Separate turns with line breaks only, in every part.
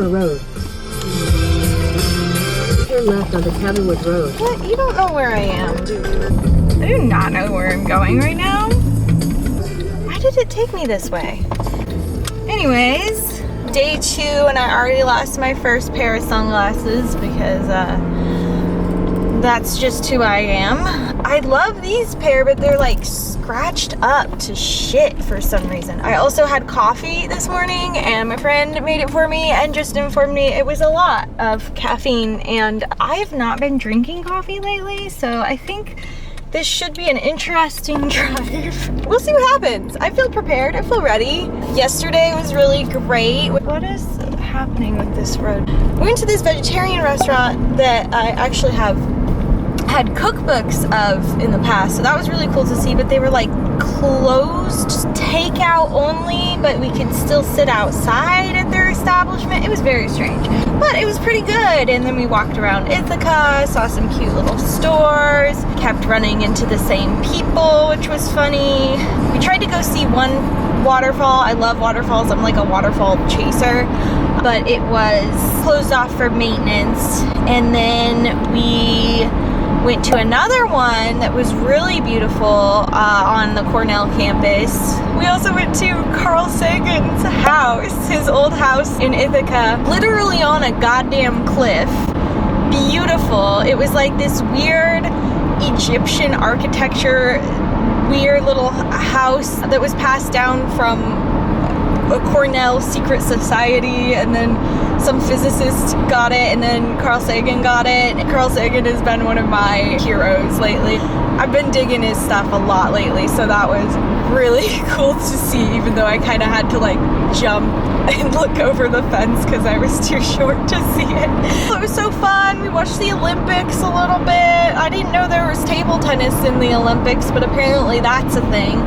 Road. Turn left onto Cabinwood Road.
What? You don't know where I am. I do not know where I'm going right now. Why did it take me this way? Anyways, day 2 and I already lost my first pair of sunglasses because that's just who I am. I love these pair, but they're like scratched up to shit for some reason. I also had coffee this morning and my friend made it for me and just informed me it was a lot of caffeine, and I have not been drinking coffee lately, so I think this should be an interesting drive. We'll see what happens. I feel prepared, I feel ready. Yesterday was really great. What is happening with this road? We went to this vegetarian restaurant that I actually have had cookbooks of in the past, so that was really cool to see, but they were like closed, takeout only, but we could still sit outside at their establishment. It was very strange, but it was pretty good. And then we walked around Ithaca, saw some cute little stores, kept running into the same people, which was funny. We tried to go see one waterfall. I love waterfalls. I'm like a waterfall chaser, but it was closed off for maintenance. And then we went to another one that was really beautiful on the Cornell campus. We also went to Carl Sagan's house, his old house in Ithaca, literally on a goddamn cliff. Beautiful. It was like this weird Egyptian architecture, weird little house that was passed down from a Cornell secret society, and then some physicists got it, and then Carl Sagan got it. Carl Sagan has been one of my heroes lately. I've been digging his stuff a lot lately, so that was really cool to see, even though I kind of had to like jump and look over the fence because I was too short to see it. It was so fun. We watched the Olympics a little bit. I didn't know there was table tennis in the Olympics, but apparently that's a thing.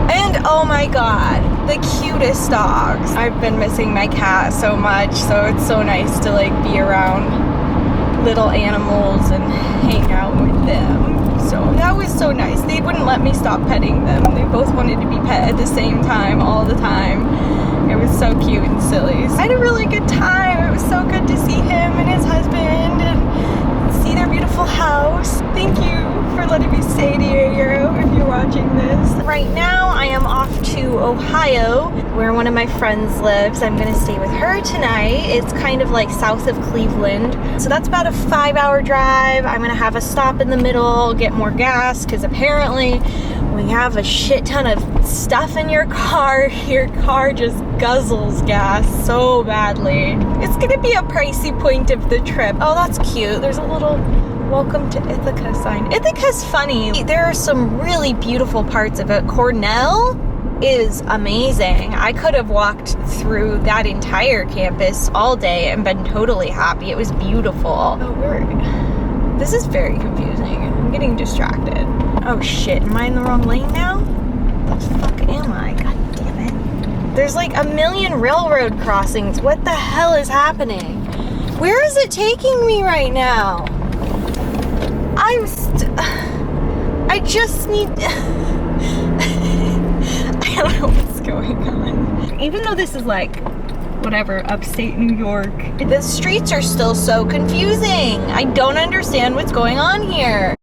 And oh my god, the cutest dogs. I've been missing my cat so much, so it's so nice to like be around little animals and hang out with them. So that was so nice. They wouldn't let me stop petting them. They both wanted to be pet at the same time all the time. It was so cute and silly. So I had a really good time. It was so good to see him and his husband and see their beautiful house. Thank you for letting me stay near you if you're watching this. Right now I am off to Ohio, where one of my friends lives. I'm gonna stay with her tonight. It's kind of like south of Cleveland, so that's about a 5-hour drive. I'm gonna have a stop in the middle, get more gas, because apparently when you have a shit ton of stuff in your car just guzzles gas so badly. It's gonna be a pricey point of the trip. Oh, that's cute. There's a little welcome to Ithaca sign. Ithaca's funny. There are some really beautiful parts of it. Cornell is amazing. I could have walked through that entire campus all day and been totally happy. It was beautiful. Oh, this is very confusing. I'm getting distracted. Oh shit, am I in the wrong lane now? What the fuck am I? God damn it. There's like a million railroad crossings. What the hell is happening? Where is it taking me right now? I just need... I don't know what's going on. Even though this is like, whatever, upstate New York, the streets are still so confusing. I don't understand what's going on here.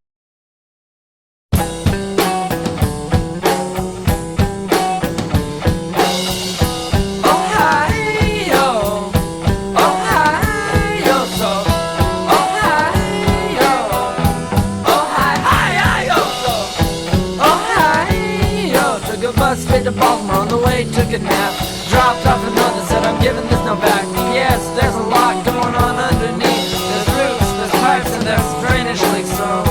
Straight to Baltimore on the way, took a nap. Dropped off another, said I'm giving this no back. Yes, there's a lot going on underneath. There's roofs, there's pipes, and there's drainage leaks. So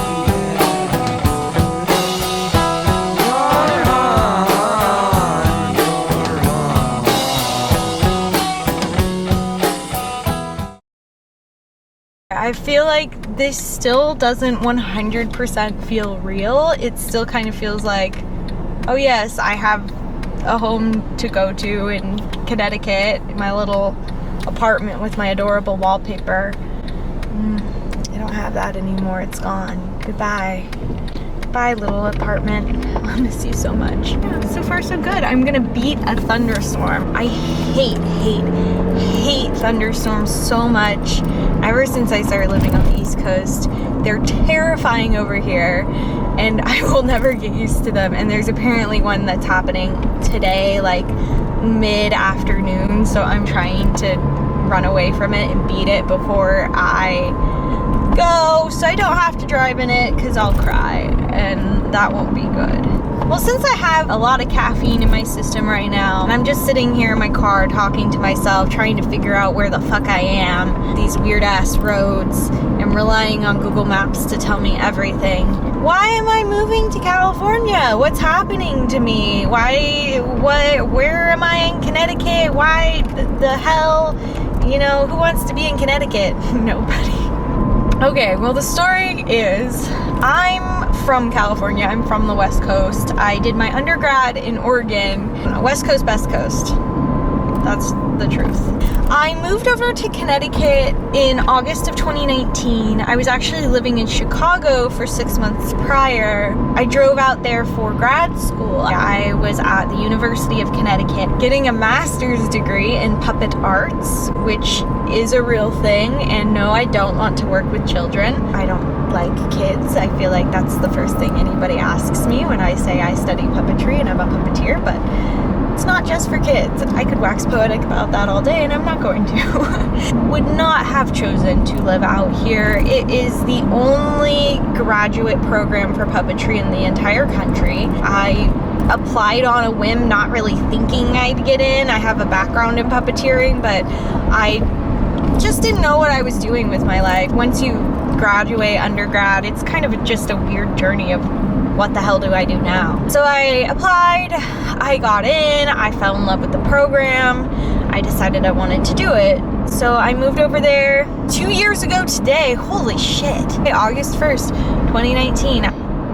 I feel like this still doesn't 100% feel real. It still kind of feels like, oh yes, I have a home to go to in Connecticut, my little apartment with my adorable wallpaper. I don't have that anymore, it's gone. Goodbye. Bye, little apartment. I miss you so much. Yeah, so far so good. I'm gonna beat a thunderstorm. I hate thunderstorms so much. Ever since I started living on the East Coast, they're terrifying over here, and I will never get used to them. And there's apparently one that's happening today, like mid-afternoon, so I'm trying to run away from it and beat it before I go, so I don't have to drive in it, because I'll cry, and that won't be good. Well, since I have a lot of caffeine in my system right now, and I'm just sitting here in my car talking to myself, trying to figure out where the fuck I am, these weird ass roads, and relying on Google Maps to tell me everything. Why am I moving to California? What's happening to me? Where am I in Connecticut? Why the hell? You know, who wants to be in Connecticut? Nobody. Okay, well, the story is, I'm from California. I'm from the West Coast. I did my undergrad in Oregon. West Coast, best coast. That's the truth. I moved over to Connecticut in August of 2019. I was actually living in Chicago for 6 months prior. I drove out there for grad school. I was at the University of Connecticut getting a master's degree in puppet arts, which is a real thing. And no, I don't want to work with children. I don't like kids. I feel like that's the first thing anybody asks me when I say I study puppetry and I'm a puppeteer, but it's not just for kids. I could wax poetic about that all day, and I'm not going to. Would not have chosen to live out here. It is the only graduate program for puppetry in the entire country. I applied on a whim, not really thinking I'd get in. I have a background in puppeteering, but I just didn't know what I was doing with my life. Once you graduate undergrad, it's kind of just a weird journey of what the hell do I do now? So I applied, I got in, I fell in love with the program, I decided I wanted to do it. So I moved over there 2 years ago today. Holy shit. August 1st, 2019.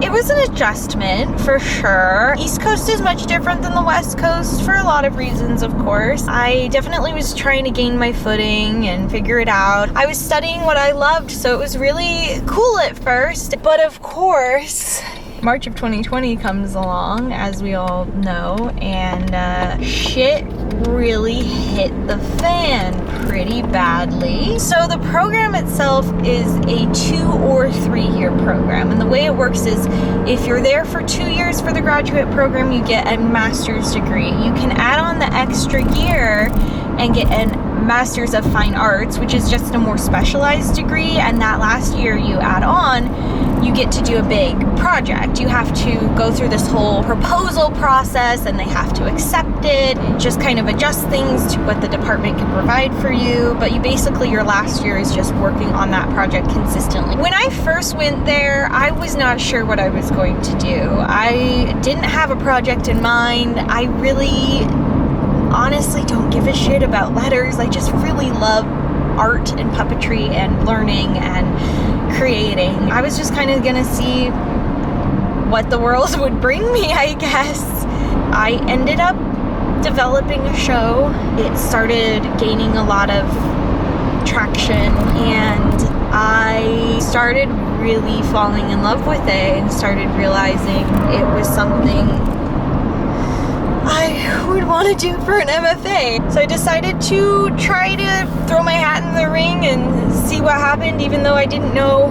It was an adjustment for sure. East Coast is much different than the West Coast for a lot of reasons, of course. I definitely was trying to gain my footing and figure it out. I was studying what I loved, so it was really cool at first. But of course, March of 2020 comes along, as we all know, and shit really hit the fan pretty badly. So the program itself is a 2 or 3 year program, and the way it works is if you're there for 2 years for the graduate program, you get a master's degree. You can add on the extra year and get a Master's of Fine Arts, which is just a more specialized degree, and that last year you add on, you get to do a big project. You have to go through this whole proposal process, and they have to accept it, just kind of adjust things to what the department can provide for you, but you basically, your last year is just working on that project consistently. When I first went there, I was not sure what I was going to do. I didn't have a project in mind. I really honestly don't give a shit about letters. I just really love art and puppetry and learning and creating. I was just kind of gonna see what the world would bring me, I guess. I ended up developing a show. It started gaining a lot of traction, and I started really falling in love with it and started realizing it was something I would want to do for an MFA. So I decided to try to throw my hat in the ring and see what happened, even though I didn't know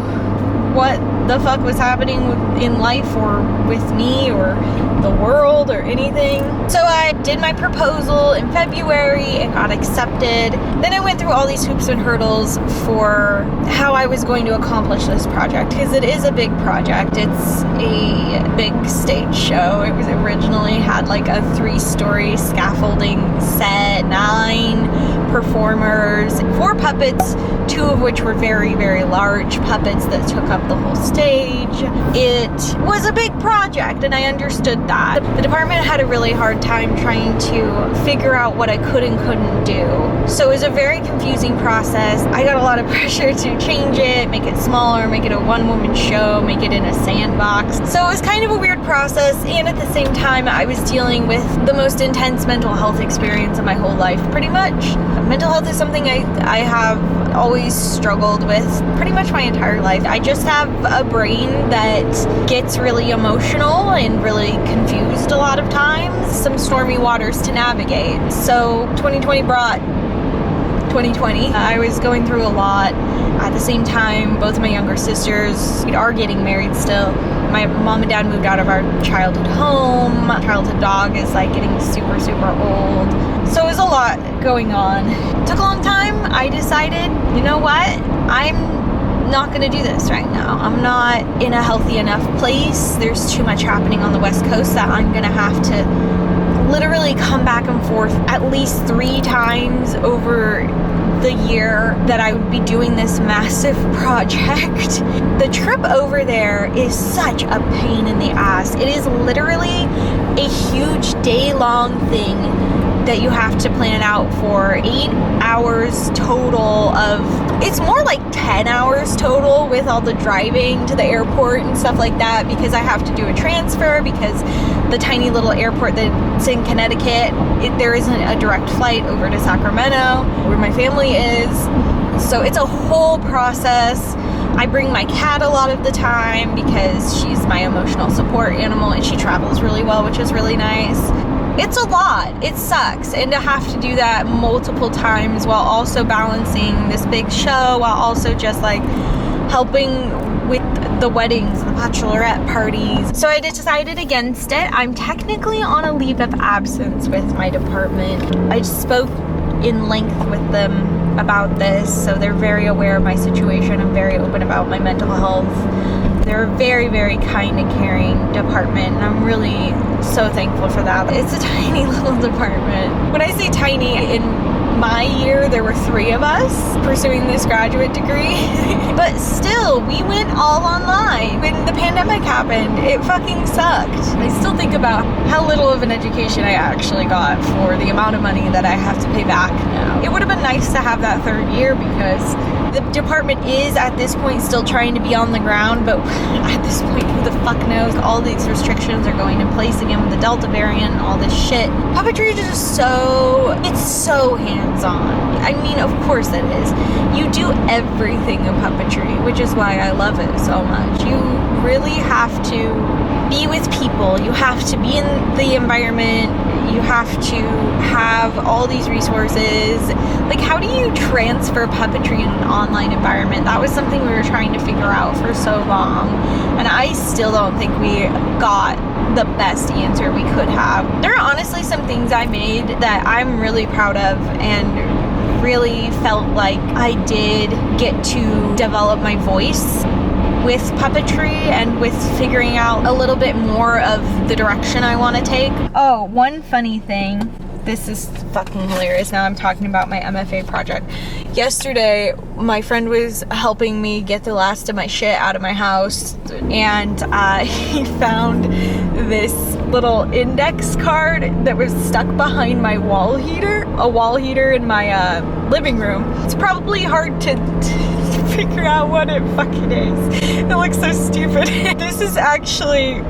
what the fuck was happening in life or with me or the world or anything. So I did my proposal in February, it got accepted. Then I went through all these hoops and hurdles for how I was going to accomplish this project, because it is a big project. It's a big stage show. It was originally had like a 3-story scaffolding set, 9 performers, 4 puppets, 2 of which were very, very large puppets that took up the whole stage. It was a big project, and I understood that. The department had a really hard time trying to figure out what I could and couldn't do. So it was a very confusing process. I got a lot of pressure to change it, make it smaller, make it a one-woman show, make it in a sandbox. So it was kind of a weird process, and at the same time, I was dealing with the most intense mental health experience of my whole life, pretty much. Mental health is something I have always struggled with pretty much my entire life. I just have a brain that gets really emotional and really confused a lot of times. Some stormy waters to navigate. So 2020 brought 2020. I was going through a lot. At the same time, both of my younger sisters are getting married still. My mom and dad moved out of our childhood home. My childhood dog is like getting super, super old. So it was a lot going on. It took a long time. I decided, you know what? I'm not gonna do this right now. I'm not in a healthy enough place. There's too much happening on the West Coast that I'm gonna have to literally come back and forth at least 3 times over the year that I would be doing this massive project. The trip over there is such a pain in the ass. It is literally a huge day-long thing that you have to plan out for 8 hours total of, it's more like 10 hours total with all the driving to the airport and stuff like that, because I have to do a transfer because the tiny little airport that's in Connecticut, there isn't a direct flight over to Sacramento where my family is. So it's a whole process. I bring my cat a lot of the time because she's my emotional support animal and she travels really well, which is really nice. It's a lot. It sucks. And to have to do that multiple times while also balancing this big show, while also just like helping with the weddings, the bachelorette parties. So I decided against it. I'm technically on a leave of absence with my department. I spoke in length with them about this, so they're very aware of my situation. I'm very open about my mental health. They're a very, very kind and caring department, and I'm really so thankful for that. It's a tiny little department. When I say tiny, in my year there were 3 of us pursuing this graduate degree. But still, we went all online. When the pandemic happened, it fucking sucked. I still think about how little of an education I actually got for the amount of money that I have to pay back now. It would have been nice to have that 3rd year because the department is at this point still trying to be on the ground, but at this point, who the fuck knows? All these restrictions are going in place again with the Delta variant and all this shit. Puppetry is just it's so hands-on. I mean, of course it is. You do everything in puppetry, which is why I love it so much. You really have to be with people. You have to be in the environment. You have to have all these resources. Like, how do you transfer puppetry in an online environment? That was something we were trying to figure out for so long, and I still don't think we got the best answer we could have. There are honestly some things I made that I'm really proud of and really felt like I did get to develop my voice with puppetry and with figuring out a little bit more of the direction I want to take. Oh, one funny thing. This is fucking hilarious. Now I'm talking about my MFA project. Yesterday, my friend was helping me get the last of my shit out of my house, and he found this little index card that was stuck behind my wall heater, a wall heater in my living room. It's probably hard to figure out what it fucking is. It looks so stupid. This is actually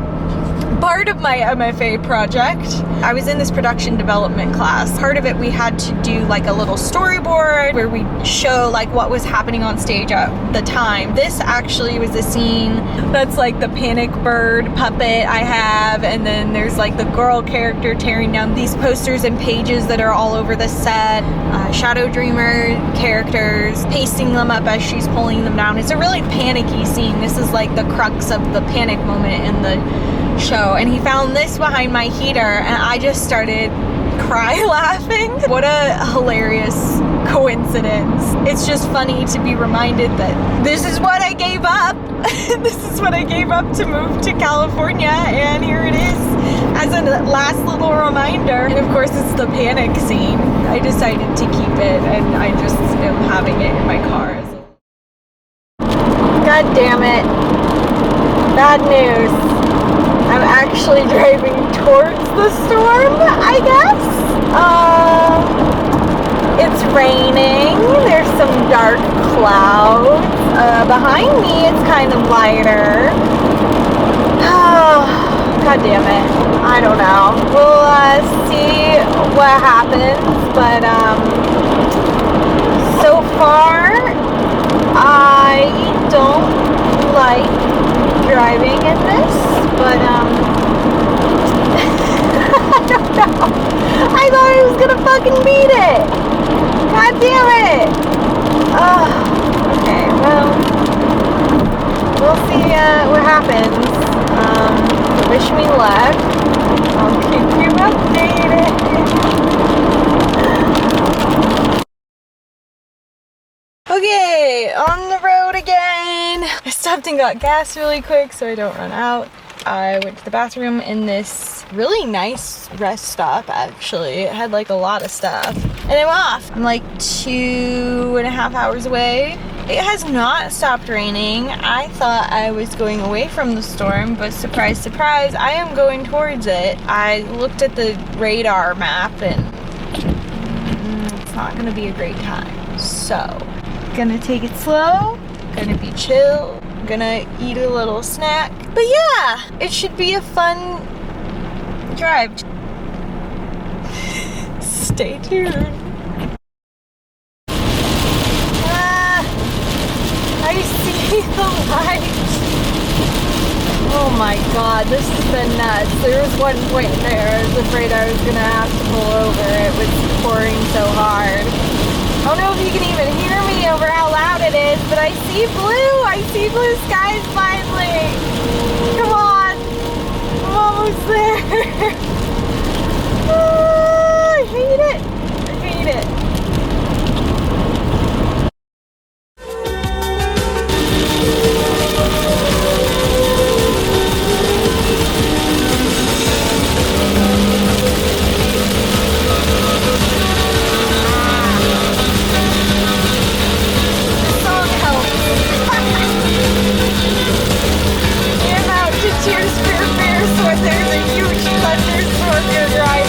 part of my MFA project. I was in this production development class. Part of it, we had to do like a little storyboard where we show like what was happening on stage at the time. This actually was a scene that's like the panic bird puppet I have, and then there's like the girl character tearing down these posters and pages that are all over the set. Shadow Dreamer characters, pasting them up as she's pulling them down. It's a really panicky scene. This is like the crux of the panic moment in the show, and he found this behind my heater, and I just started cry laughing. What a hilarious coincidence. It's just funny to be reminded that this is what I gave up. This is what I gave up to move to California, and here it is as a last little reminder. And of course, it's the panic scene. I decided to keep it, and I just am having it in my car. God damn it. Bad news. I'm actually driving towards the storm, I guess. It's raining. There's some dark clouds. Behind me, it's kind of lighter. God damn it. I don't know. We'll see what happens, but So far, I don't like driving in this, but I don't know. I thought I was gonna fucking beat it. God damn it. Okay, well, we'll see what happens. Wish me luck. I'll keep you updated. Okay, on the road again. I stopped and got gas really quick so I don't run out. I went to the bathroom in this really nice rest stop, actually. It had like a lot of stuff. And I'm off. I'm like 2.5 hours away. It has not stopped raining. I thought I was going away from the storm, but surprise, surprise, I am going towards it. I looked at the radar map and it's not gonna be a great time. So, gonna take it slow, gonna be chill, gonna eat a little snack. But yeah, it should be a fun drive. Stay tuned. I see the light. Oh my god, this has been nuts. There was one point there I was afraid I was gonna have to pull over. It was pouring so hard. I don't know if you can even hear me over how loud it is, but I see blue. I see blue skies finally. Come on. I'm almost there. I hate it. I hate it. Tears for Fears when there's a huge thunderstorm you're driving.